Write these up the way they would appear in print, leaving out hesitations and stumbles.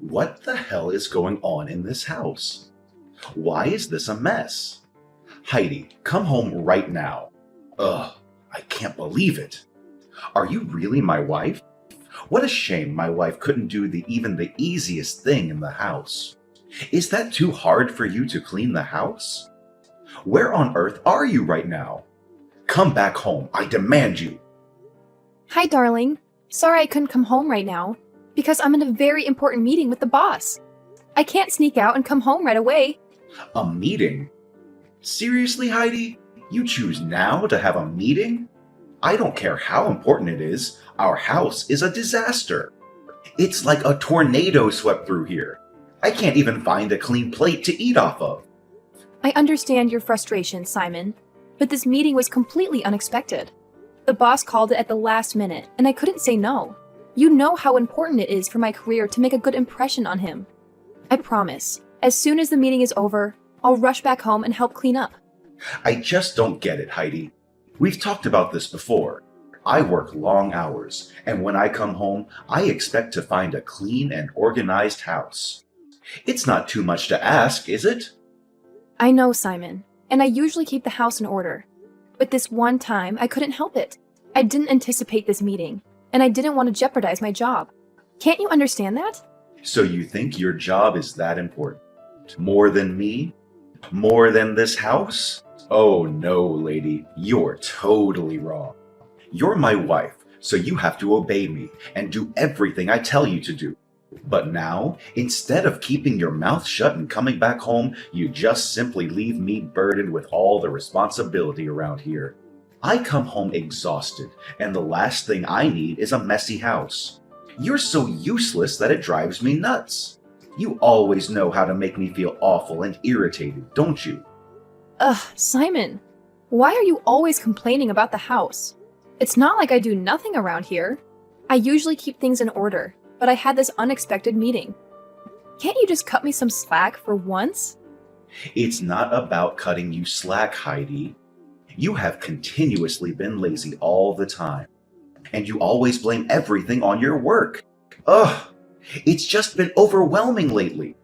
What the hell is going on in this house? Why is this a mess? Heidi, come home right now. Ugh, I can't believe it. Are you really my wife? What a shame my wife couldn't do even the easiest thing in the house. Is that too hard for you to clean the house? Where on earth are you right now? Come back home, I demand you. Hi, darling. Sorry I couldn't come home right now, because I'm in a very important meeting with the boss. I can't sneak out and come home right away. A meeting? Seriously, Heidi? You choose now to have a meeting? I don't care how important it is, our house is a disaster. It's like a tornado swept through here. I can't even find a clean plate to eat off of. I understand your frustration, Simon, but this meeting was completely unexpected. The boss called it at the last minute, and I couldn't say no. You know how important it is for my career to make a good impression on him. I promise, as soon as the meeting is over, I'll rush back home and help clean up. I just don't get it, Heidi. We've talked about this before. I work long hours, and when I come home, I expect to find a clean and organized house. It's not too much to ask, is it? I know, Simon, and I usually keep the house in order. But this one time, I couldn't help it. I didn't anticipate this meeting, and I didn't want to jeopardize my job. Can't you understand that? So you think your job is that important? More than me? More than this house? Oh no, lady, you're totally wrong. You're my wife, so you have to obey me and do everything I tell you to do. But now, instead of keeping your mouth shut and coming back home, you just simply leave me burdened with all the responsibility around here. I come home exhausted, and the last thing I need is a messy house. You're so useless that it drives me nuts. You always know how to make me feel awful and irritated, don't you? Ugh, Simon, why are you always complaining about the house? It's not like I do nothing around here. I usually keep things in order, but I had this unexpected meeting. Can't you just cut me some slack for once? It's not about cutting you slack, Heidi. You have continuously been lazy all the time, and you always blame everything on your work. Ugh, it's just been overwhelming lately.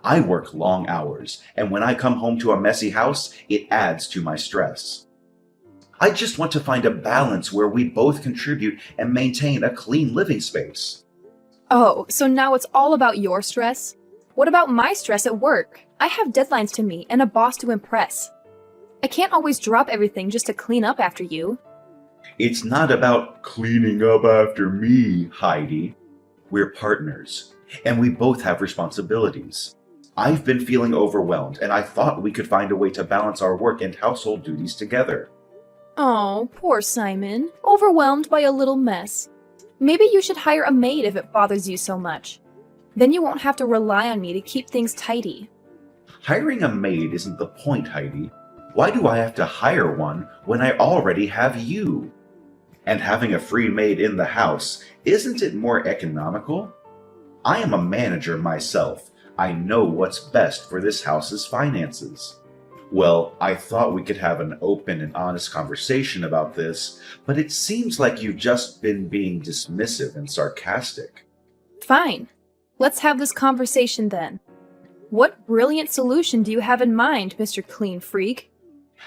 I work long hours, and when I come home to a messy house, it adds to my stress. I just want to find a balance where we both contribute and maintain a clean living space. Oh, so now it's all about your stress? What about my stress at work? I have deadlines to meet and a boss to impress. I can't always drop everything just to clean up after you. It's not about cleaning up after me, Heidi. We're partners, and we both have responsibilities. I've been feeling overwhelmed, and I thought we could find a way to balance our work and household duties together. Oh, poor Simon. Overwhelmed by a little mess. Maybe you should hire a maid if it bothers you so much. Then you won't have to rely on me to keep things tidy. Hiring a maid isn't the point, Heidi. Why do I have to hire one when I already have you? And having a free maid in the house, isn't it more economical? I am a manager myself. I know what's best for this house's finances. Well, I thought we could have an open and honest conversation about this, but it seems like you've just been being dismissive and sarcastic. Fine. Let's have this conversation then. What brilliant solution do you have in mind, Mr. Clean Freak?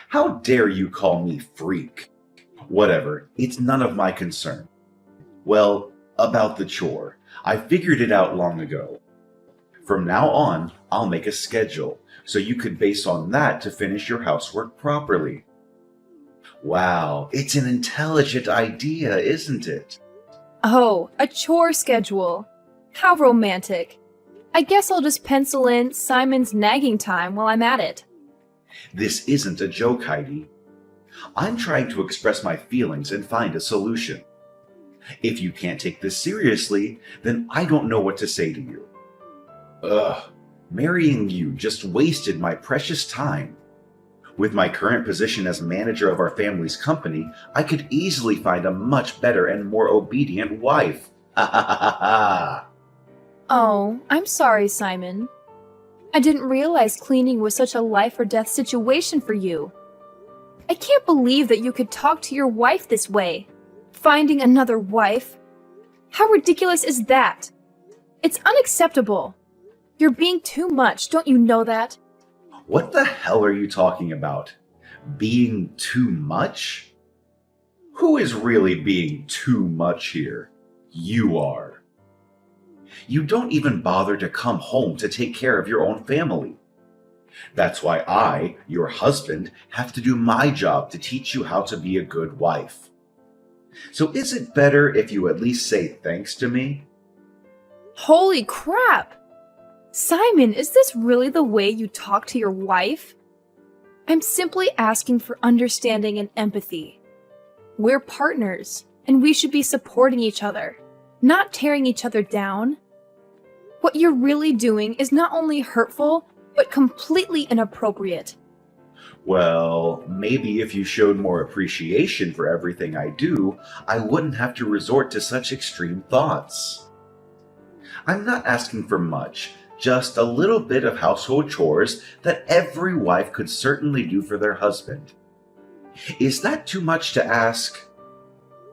How dare you call me freak? Whatever, it's none of my concern. Well, about the chore, I figured it out long ago. From now on, I'll make a schedule, so you could base on that to finish your housework properly. Wow, it's an intelligent idea, isn't it? Oh, a chore schedule. How romantic. I guess I'll just pencil in Simon's nagging time while I'm at it. This isn't a joke, Heidi. I'm trying to express my feelings and find a solution. If you can't take this seriously, then I don't know what to say to you. Ugh, marrying you just wasted my precious time. With my current position as manager of our family's company, I could easily find a much better and more obedient wife. Ha ha ha ha ha! Oh, I'm sorry, Simon. I didn't realize cleaning was such a life or death situation for you. I can't believe that you could talk to your wife this way. Finding another wife? How ridiculous is that? It's unacceptable. You're being too much, don't you know that? What the hell are you talking about? Being too much? Who is really being too much here? You are. You don't even bother to come home to take care of your own family. That's why I, your husband, have to do my job to teach you how to be a good wife. So is it better if you at least say thanks to me? Holy crap! Simon, is this really the way you talk to your wife? I'm simply asking for understanding and empathy. We're partners, and we should be supporting each other, not tearing each other down. What you're really doing is not only hurtful, but completely inappropriate. Well, maybe if you showed more appreciation for everything I do, I wouldn't have to resort to such extreme thoughts. I'm not asking for much, just a little bit of household chores that every wife could certainly do for their husband. Is that too much to ask?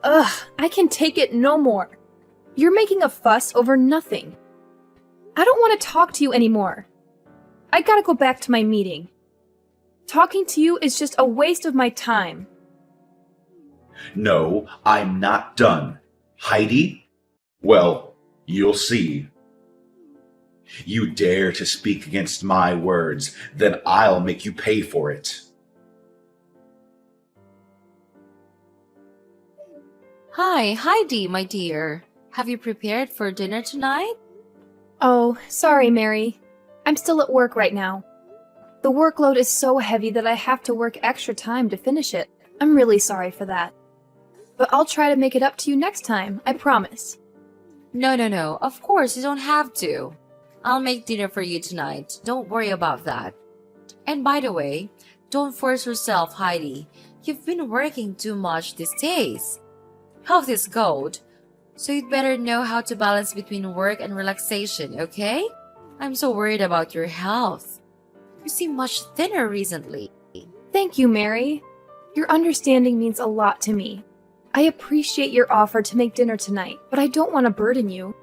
Ugh, I can take it no more. You're making a fuss over nothing. I don't want to talk to you anymore. I gotta go back to my meeting. Talking to you is just a waste of my time. No, I'm not done. Heidi? Well, you'll see. You dare to speak against my words, then I'll make you pay for it. Hi, Heidi, my dear. Have you prepared for dinner tonight? Oh, sorry, Mary. I'm still at work right now. The workload is so heavy that I have to work extra time to finish it. I'm really sorry for that. But I'll try to make it up to you next time, I promise. No. Of course, you don't have to. I'll make dinner for you tonight. Don't worry about that. And by the way, don't force yourself, Heidi. You've been working too much these days. Health is gold, so you'd better know how to balance between work and relaxation, okay? I'm so worried about your health. You seem much thinner recently. Thank you, Mary. Your understanding means a lot to me. I appreciate your offer to make dinner tonight, but I don't want to burden you.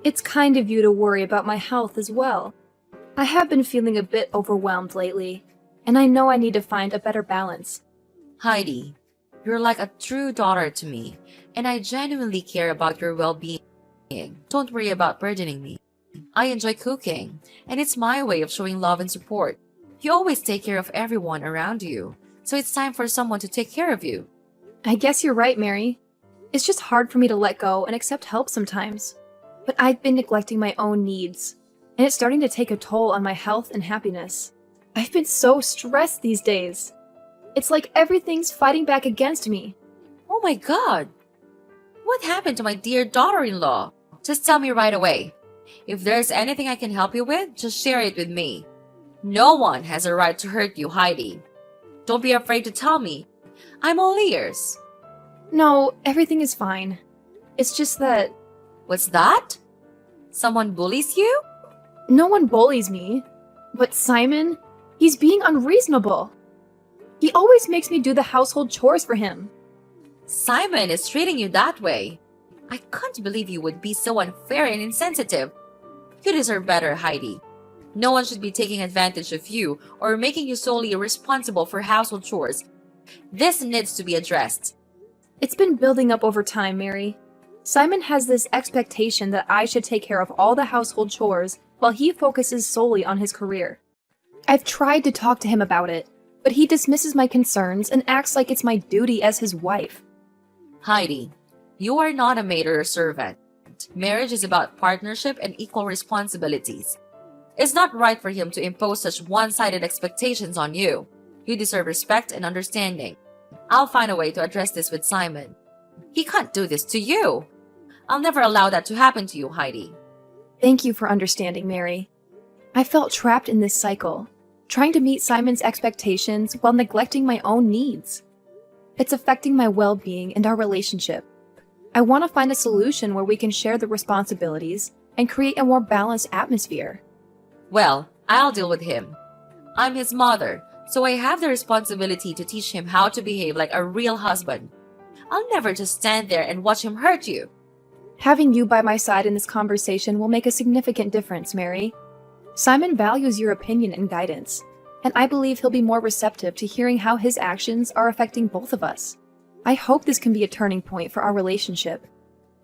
It's kind of you to worry about my health as well. I have been feeling a bit overwhelmed lately, and I know I need to find a better balance. Heidi, you're like a true daughter to me, and I genuinely care about your well-being. Don't worry about burdening me. I enjoy cooking, and it's my way of showing love and support. You always take care of everyone around you, so it's time for someone to take care of you. I guess you're right, Mary. It's just hard for me to let go and accept help sometimes. But I've been neglecting my own needs, and it's starting to take a toll on my health and happiness. I've been so stressed these days. It's like everything's fighting back against me. Oh my god! What happened to my dear daughter-in-law? Just tell me right away. If there's anything I can help you with, just share it with me. No one has a right to hurt you, Heidi. Don't be afraid to tell me. I'm all ears. No, everything is fine. It's just that What's that? Someone bullies you? no one bullies me. But Simon, he's being unreasonable. He always makes me do the household chores for him. Simon is treating you that way. I can't believe you would be so unfair and insensitive. You deserve better, Heidi. No one should be taking advantage of you or making you solely responsible for household chores. This needs to be addressed. It's been building up over time, Mary. Simon has this expectation that I should take care of all the household chores while he focuses solely on his career. I've tried to talk to him about it, but he dismisses my concerns and acts like it's my duty as his wife. Heidi, you are not a maid or a servant. Marriage is about partnership and equal responsibilities. It's not right for him to impose such one-sided expectations on you. You deserve respect and understanding. I'll find a way to address this with Simon. He can't do this to you. I'll never allow that to happen to you, Heidi. Thank you for understanding, Mary. I felt trapped in this cycle, trying to meet Simon's expectations while neglecting my own needs. It's affecting my well-being and our relationship. I want to find a solution where we can share the responsibilities and create a more balanced atmosphere. Well, I'll deal with him. I'm his mother, so I have the responsibility to teach him how to behave like a real husband. I'll never just stand there and watch him hurt you. Having you by my side in this conversation will make a significant difference, Mary. Simon values your opinion and guidance, and I believe he'll be more receptive to hearing how his actions are affecting both of us. I hope this can be a turning point for our relationship.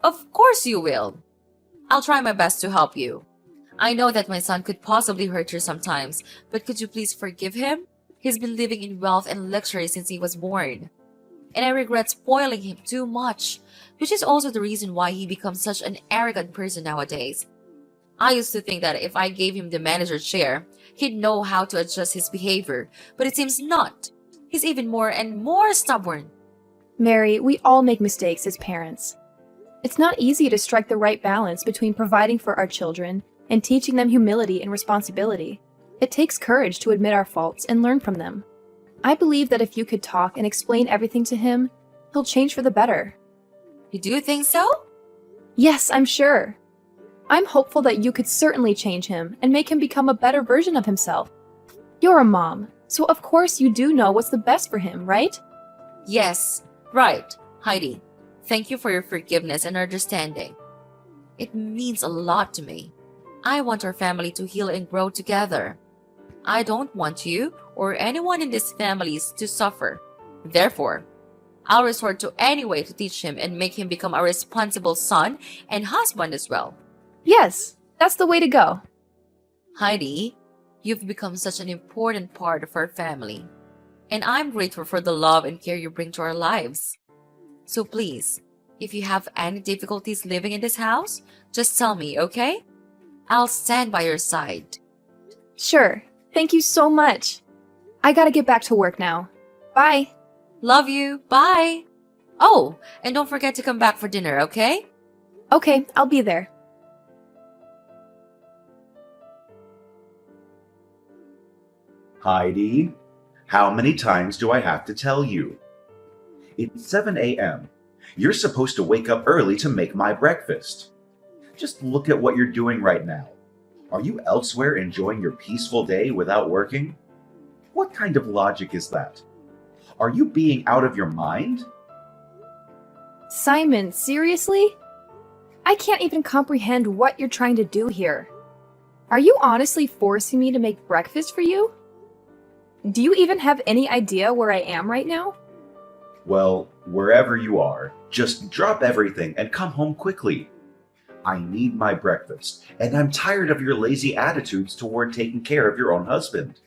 Of course you will. I'll try my best to help you. I know that my son could possibly hurt you sometimes, but could you please forgive him? He's been living in wealth and luxury since he was born. And I regret spoiling him too much, which is also the reason why he becomes such an arrogant person nowadays. I used to think that if I gave him the manager's chair, he'd know how to adjust his behavior, but it seems not. He's even more and more stubborn. Mary, we all make mistakes as parents. It's not easy to strike the right balance between providing for our children and teaching them humility and responsibility. It takes courage to admit our faults and learn from them. I believe that if you could talk and explain everything to him, he'll change for the better. You do think so? Yes, I'm sure. I'm hopeful that you could certainly change him and make him become a better version of himself. You're a mom, so of course you do know what's the best for him, right? Yes, right, Heidi. Thank you for your forgiveness and understanding. It means a lot to me. I want our family to heal and grow together. I don't want you or anyone in these families to suffer. Therefore, I'll resort to any way to teach him and make him become a responsible son and husband as well. Yes, that's the way to go. Heidi, you've become such an important part of our family, and I'm grateful for the love and care you bring to our lives. So please, if you have any difficulties living in this house, just tell me, okay? I'll stand by your side. Sure, thank you so much. I gotta get back to work now. Bye. Love you. Bye. Oh, and don't forget to come back for dinner, okay? Okay, I'll be there. Heidi, how many times do I have to tell you? It's 7 a.m. You're supposed to wake up early to make my breakfast. Just look at what you're doing right now. Are you elsewhere enjoying your peaceful day without working? What kind of logic is that? Are you being out of your mind? Simon, seriously? I can't even comprehend what you're trying to do here. Are you honestly forcing me to make breakfast for you? Do you even have any idea where I am right now? Well, wherever you are, just drop everything and come home quickly. I need my breakfast, and I'm tired of your lazy attitudes toward taking care of your own husband.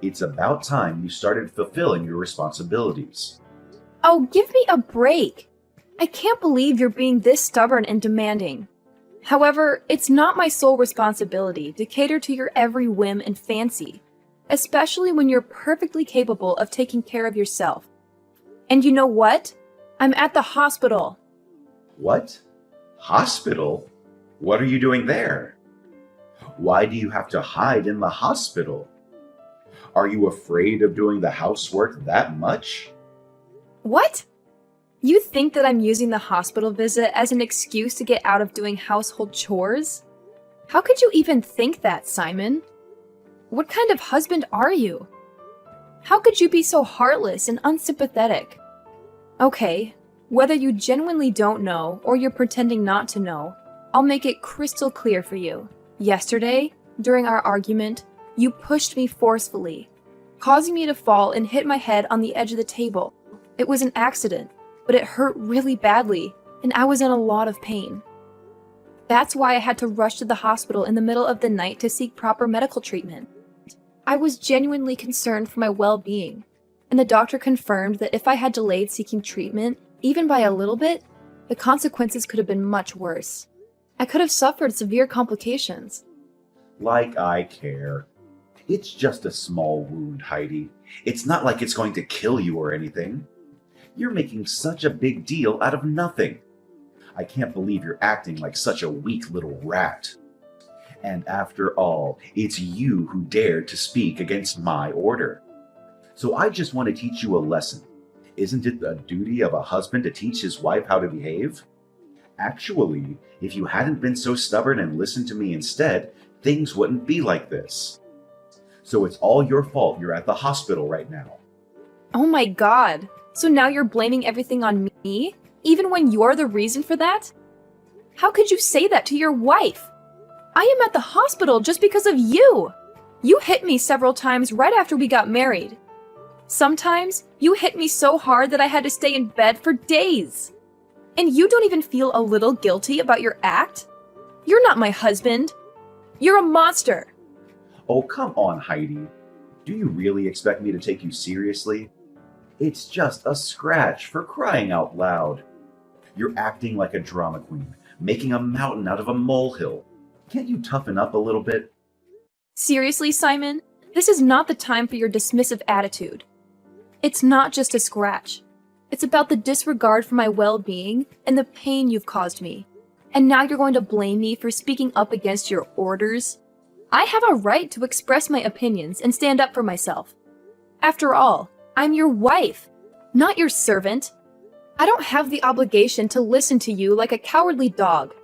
It's about time you started fulfilling your responsibilities. Oh, give me a break. I can't believe you're being this stubborn and demanding. However, it's not my sole responsibility to cater to your every whim and fancy, especially when you're perfectly capable of taking care of yourself. And you know what? I'm at the hospital. What? Hospital? What are you doing there? Why do you have to hide in the hospital? Are you afraid of doing the housework that much? What? You think that I'm using the hospital visit as an excuse to get out of doing household chores? How could you even think that, Simon? What kind of husband are you? How could you be so heartless and unsympathetic? Okay, whether you genuinely don't know or you're pretending not to know, I'll make it crystal clear for you. Yesterday, during our argument, you pushed me forcefully, causing me to fall and hit my head on the edge of the table. It was an accident, but it hurt really badly, and I was in a lot of pain. That's why I had to rush to the hospital in the middle of the night to seek proper medical treatment. I was genuinely concerned for my well-being, and the doctor confirmed that if I had delayed seeking treatment, even by a little bit, the consequences could have been much worse. I could have suffered severe complications. Like I care. It's just a small wound, Heidi. It's not like it's going to kill you or anything. You're making such a big deal out of nothing. I can't believe you're acting like such a weak little rat. And after all, it's you who dared to speak against my order. So I just want to teach you a lesson. Isn't it the duty of a husband to teach his wife how to behave? Actually, if you hadn't been so stubborn and listened to me instead, things wouldn't be like this. So it's all your fault you're at the hospital right now. Oh my god, so now you're blaming everything on me, even when you're the reason for that? How could you say that to your wife? I am at the hospital just because of you. You hit me several times right after we got married. Sometimes you hit me so hard that I had to stay in bed for days. And you don't even feel a little guilty about your act? You're not my husband. You're a monster. Oh, come on, Heidi. Do you really expect me to take you seriously? It's just a scratch, for crying out loud. You're acting like a drama queen, making a mountain out of a molehill. Can't you toughen up a little bit? Seriously, Simon, this is not the time for your dismissive attitude. It's not just a scratch. It's about the disregard for my well-being and the pain you've caused me. And now you're going to blame me for speaking up against your orders? I have a right to express my opinions and stand up for myself. After all, I'm your wife, not your servant. I don't have the obligation to listen to you like a cowardly dog.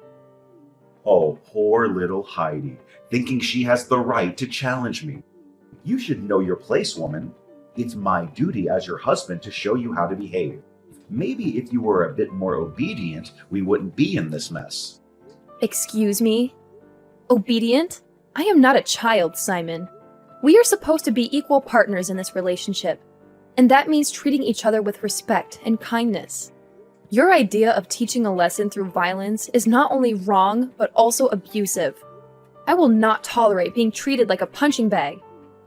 Oh, poor little Heidi, thinking she has the right to challenge me. You should know your place, woman. It's my duty as your husband to show you how to behave. Maybe if you were a bit more obedient, we wouldn't be in this mess. Excuse me? Obedient? I am not a child, Simon. We are supposed to be equal partners in this relationship, and that means treating each other with respect and kindness. Your idea of teaching a lesson through violence is not only wrong, but also abusive. I will not tolerate being treated like a punching bag.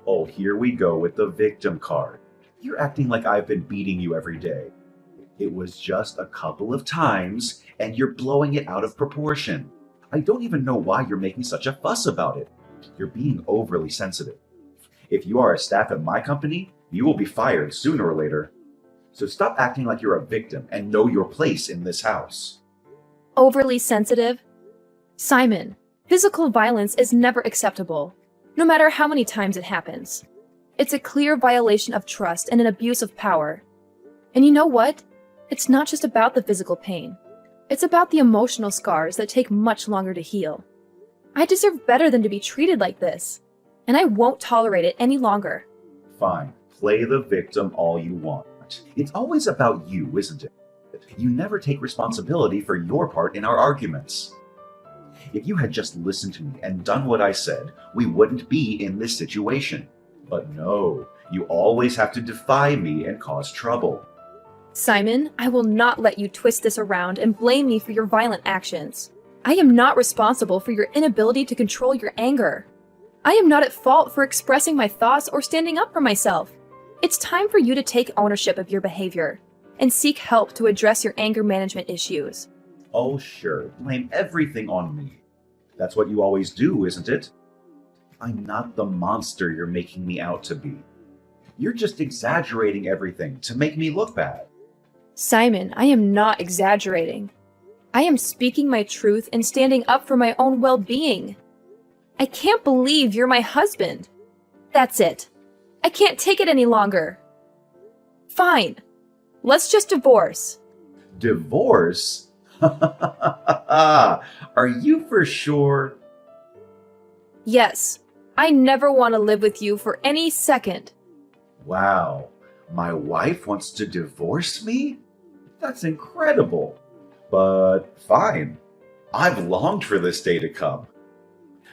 Oh, here we go with the victim card. You're acting like I've been beating you every day. It was just a couple of times, and you're blowing it out of proportion. I don't even know why you're making such a fuss about it. You're being overly sensitive. If you are a staff at my company, you will be fired sooner or later. So stop acting like you're a victim and know your place in this house. Overly sensitive? Simon, physical violence is never acceptable, no matter how many times it happens. It's a clear violation of trust and an abuse of power. And you know what? It's not just about the physical pain. It's about the emotional scars that take much longer to heal. I deserve better than to be treated like this, and I won't tolerate it any longer. Fine, play the victim all you want. It's always about you, isn't it? You never take responsibility for your part in our arguments. If you had just listened to me and done what I said, we wouldn't be in this situation. But no, you always have to defy me and cause trouble. Simon, I will not let you twist this around and blame me for your violent actions. I am not responsible for your inability to control your anger. I am not at fault for expressing my thoughts or standing up for myself. It's time for you to take ownership of your behavior and seek help to address your anger management issues. Oh, sure, blame everything on me. That's what you always do, isn't it? I'm not the monster you're making me out to be. You're just exaggerating everything to make me look bad. Simon, I am not exaggerating. I am speaking my truth and standing up for my own well-being. I can't believe you're my husband. That's it. I can't take it any longer. Fine. Let's just divorce. Divorce? Are you for sure? Yes. I never want to live with you for any second. Wow, my wife wants to divorce me? That's incredible. But fine. I've longed for this day to come.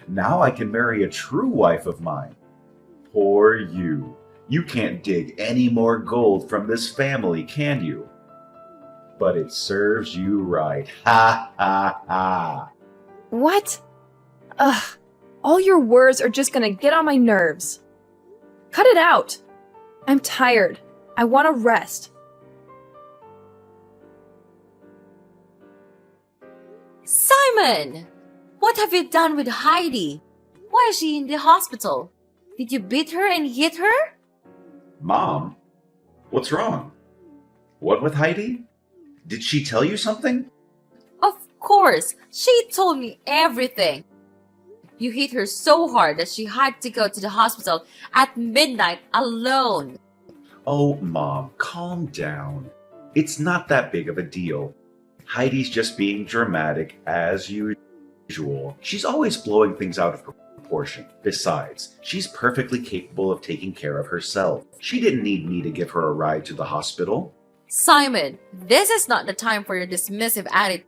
Now I can marry a true wife of mine. Poor you. You can't dig any more gold from this family, can you? But it serves you right. Ha ha ha. What? Ugh. All your words are just gonna get on my nerves. Cut it out. I'm tired. I want to rest. Simon! What have you done with Heidi? Why is she in the hospital? Did you beat her and hit her? Mom, what's wrong? What with Heidi? Did she tell you something? Of course, she told me everything. You hit her so hard that she had to go to the hospital at midnight alone. Oh, Mom, calm down. It's not that big of a deal. Heidi's just being dramatic as usual. She's always blowing things out of proportion. Besides, she's perfectly capable of taking care of herself. She didn't need me to give her a ride to the hospital. Simon, this is not the time for your dismissive attitude.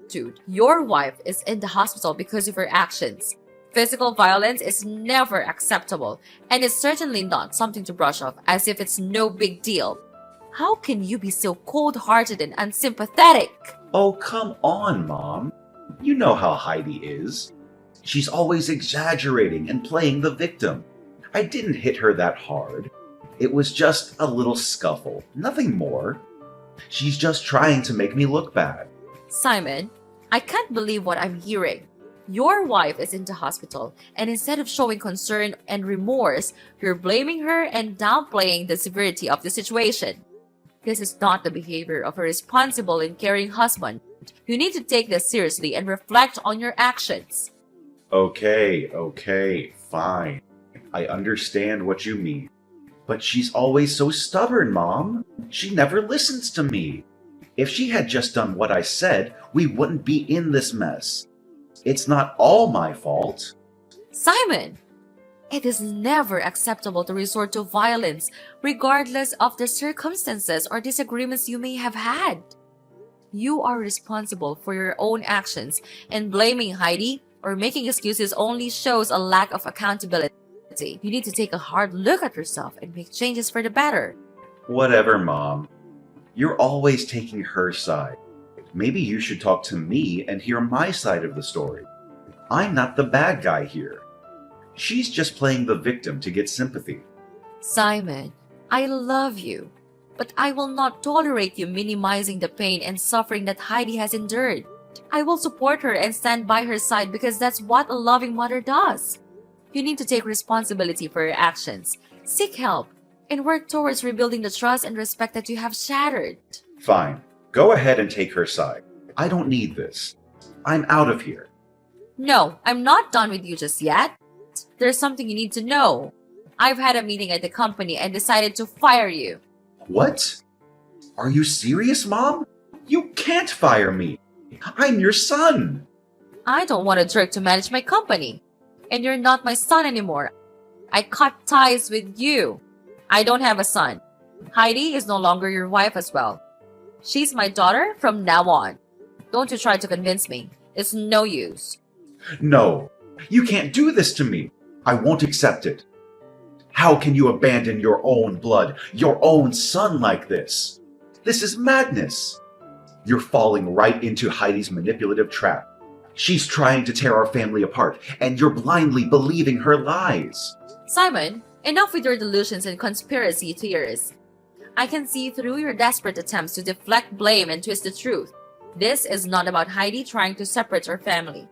Dude, your wife is in the hospital because of her actions. Physical violence is never acceptable, and it's certainly not something to brush off as if it's no big deal. How can you be so cold-hearted and unsympathetic? Oh, come on, Mom. You know how Heidi is. She's always exaggerating and playing the victim. I didn't hit her that hard. It was just a little scuffle, nothing more. She's just trying to make me look bad. Simon, I can't believe what I'm hearing. Your wife is in the hospital, and instead of showing concern and remorse, you're blaming her and downplaying the severity of the situation. This is not the behavior of a responsible and caring husband. You need to take this seriously and reflect on your actions. Okay, fine. I understand what you mean. But she's always so stubborn, Mom. She never listens to me. If she had just done what I said, we wouldn't be in this mess. It's not all my fault. Simon, it is never acceptable to resort to violence, regardless of the circumstances or disagreements you may have had. You are responsible for your own actions, and blaming Heidi or making excuses only shows a lack of accountability. You need to take a hard look at yourself and make changes for the better. Whatever, Mom. You're always taking her side. Maybe you should talk to me and hear my side of the story. I'm not the bad guy here. She's just playing the victim to get sympathy. Simon, I love you, but I will not tolerate you minimizing the pain and suffering that Heidi has endured. I will support her and stand by her side because that's what a loving mother does. You need to take responsibility for your actions, seek help, and work towards rebuilding the trust and respect that you have shattered. Fine. Go ahead and take her side. I don't need this. I'm out of here. No, I'm not done with you just yet. There's something you need to know. I've had a meeting at the company and decided to fire you. What? Are you serious, Mom? You can't fire me. I'm your son. I don't want a jerk to manage my company. And you're not my son anymore. I cut ties with you. I don't have a son. Heidi is no longer your wife as well. She's my daughter from now on. Don't you try to convince me. It's no use. No, you can't do this to me. I won't accept it. How can you abandon your own blood, your own son like this? This is madness. You're falling right into Heidi's manipulative trap. She's trying to tear our family apart, and you're blindly believing her lies. Simon, enough with your delusions and conspiracy theories. I can see through your desperate attempts to deflect blame and twist the truth. This is not about Heidi trying to separate our family.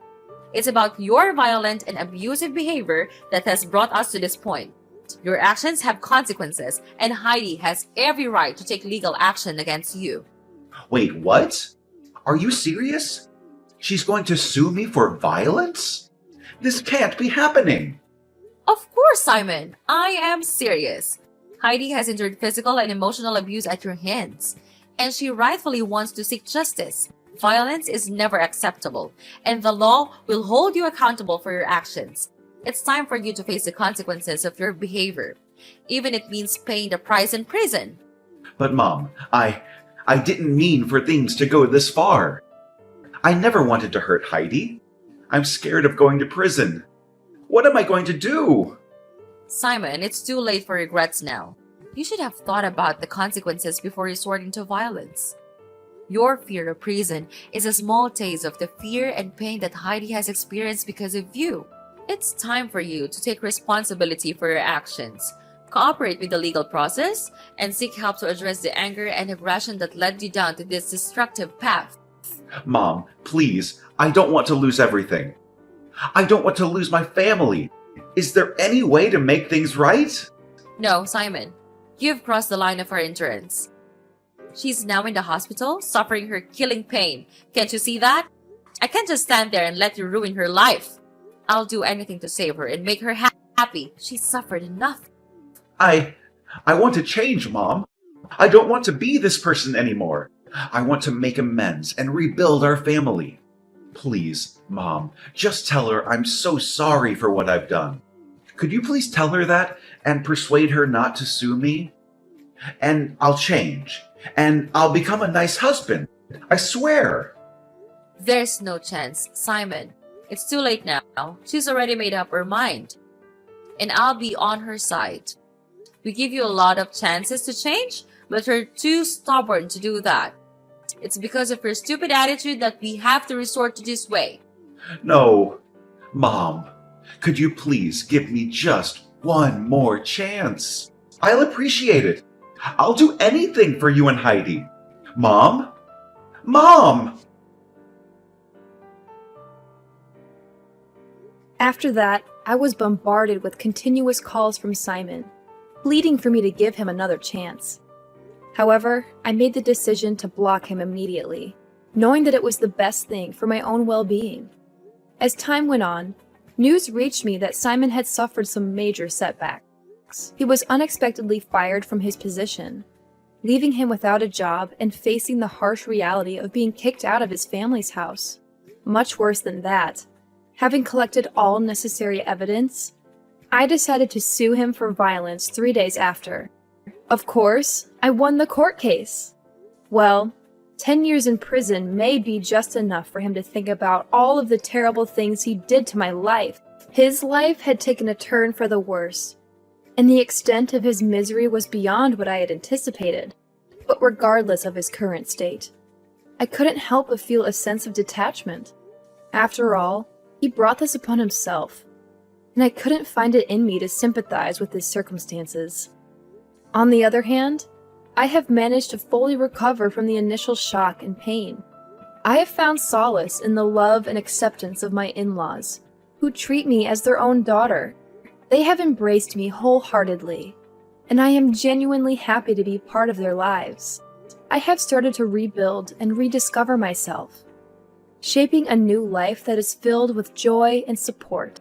It's about your violent and abusive behavior that has brought us to this point. Your actions have consequences, and Heidi has every right to take legal action against you. Wait, what? Are you serious? She's going to sue me for violence? This can't be happening. Of course, Simon. I am serious. Heidi has endured physical and emotional abuse at your hands, and she rightfully wants to seek justice. Violence is never acceptable, and the law will hold you accountable for your actions. It's time for you to face the consequences of your behavior, even if it means paying the price in prison. But Mom, I didn't mean for things to go this far. I never wanted to hurt Heidi. I'm scared of going to prison. What am I going to do? Simon, it's too late for regrets now. You should have thought about the consequences before resorting to violence. Your fear of prison is a small taste of the fear and pain that Heidi has experienced because of you. It's time for you to take responsibility for your actions, cooperate with the legal process, and seek help to address the anger and aggression that led you down to this destructive path. Mom, please, I don't want to lose everything. I don't want to lose my family. Is there any way to make things right? No, Simon. You've crossed the line of our endurance. She's now in the hospital, suffering her killing pain. Can't you see that? I can't just stand there and let you ruin her life. I'll do anything to save her and make her happy. She's suffered enough. I want to change, Mom. I don't want to be this person anymore. I want to make amends and rebuild our family. Please, Mom, just tell her I'm so sorry for what I've done. Could you please tell her that and persuade her not to sue me? And I'll change. And I'll become a nice husband. I swear. There's no chance, Simon. It's too late now. She's already made up her mind. And I'll be on her side. We give you a lot of chances to change, but you're too stubborn to do that. It's because of your stupid attitude that we have to resort to this way. No. Mom, could you please give me just one more chance? I'll appreciate it. I'll do anything for you and Heidi. Mom? Mom! After that, I was bombarded with continuous calls from Simon, pleading for me to give him another chance. However, I made the decision to block him immediately, knowing that it was the best thing for my own well-being. As time went on, news reached me that Simon had suffered some major setbacks. He was unexpectedly fired from his position, leaving him without a job and facing the harsh reality of being kicked out of his family's house. Much worse than that, having collected all necessary evidence, I decided to sue him for violence 3 days after. Of course, I won the court case. Well, 10 years in prison may be just enough for him to think about all of the terrible things he did to my life. His life had taken a turn for the worse, and the extent of his misery was beyond what I had anticipated. But regardless of his current state, I couldn't help but feel a sense of detachment. After all, he brought this upon himself, and I couldn't find it in me to sympathize with his circumstances. On the other hand, I have managed to fully recover from the initial shock and pain. I have found solace in the love and acceptance of my in-laws, who treat me as their own daughter. They have embraced me wholeheartedly, and I am genuinely happy to be part of their lives. I have started to rebuild and rediscover myself, shaping a new life that is filled with joy and support.